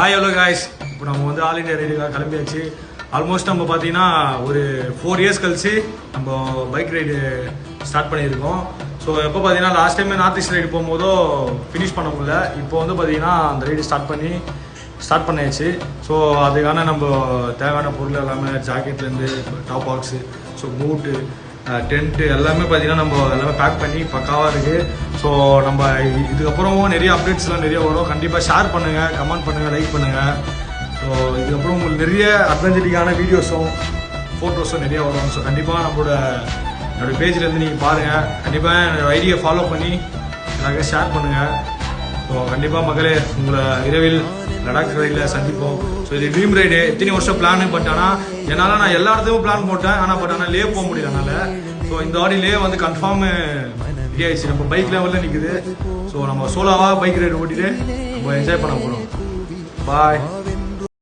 Hi hello guys, இப்போ நம்ம வந்து ஆல் இந்தியா ரைடுக்காக கிளம்பியாச்சு. ஆல்மோஸ்ட் நம்ம பார்த்தீங்கன்னா ஒரு 4 இயர்ஸ் கழிச்சு நம்ம பைக் ரைடு ஸ்டார்ட் பண்ணியிருக்கோம். ஸோ எப்போ பார்த்தீங்கன்னா last time north east ride போகும்போதோ ஃபினிஷ் பண்ண முடியல. இப்போ வந்து பார்த்தீங்கன்னா அந்த ரைடு ஸ்டார்ட் பண்ணியாச்சு. ஸோ அதுக்கான நம்ம தேவையான பொருள் எல்லாமே ஜாக்கெட்லேருந்து டாப் பாக்ஸு, ஸோ பூட்டு, டென்ட்டு எல்லாமே பார்த்தீங்கன்னா நம்ம எல்லாமே பேக் பண்ணி பக்காவாக இருக்குது. ஸோ நம்ம இதுக்கப்புறமும் நிறைய அப்டேட்ஸ்லாம் நிறைய வரும். கண்டிப்பாக ஷேர் பண்ணுங்கள், கமெண்ட் பண்ணுங்கள், லைக் பண்ணுங்கள். ஸோ இதுக்கப்புறம் உங்களுக்கு நிறைய அட்வென்ச்சரிக்கான வீடியோஸும் ஃபோட்டோஸும் நிறைய வரும். ஸோ கண்டிப்பாக என்னோடய பேஜ்லேருந்து நீங்கள் பாருங்கள். கண்டிப்பாக என்னோடய ஐடியை ஃபாலோ பண்ணி எல்லாருக்கும் ஷேர் பண்ணுங்கள். ஸோ கண்டிப்பாக மக்களே உங்களை விரைவில் லடாக் ரைடில் சந்திப்போம். ஸோ இது ட்ரீம் ரைடு, இத்தனை வருஷம் பிளான். பட் ஆனால் என்னால் நான் எல்லா இடத்துக்கும் பிளான் போட்டேன். ஆனால் லே போக முடியல என்னால். ஸோ இந்த வாடி லே வந்து கன்ஃபார்ம் ரெடி ஆயிடுச்சு. நம்ம பைக் லெவலில் நிற்குது. ஸோ நம்ம சோலோவாக பைக் ரைடு ஓட்டிட்டு நம்ம என்ஜாய் பண்ண போகிறோம். பாய்.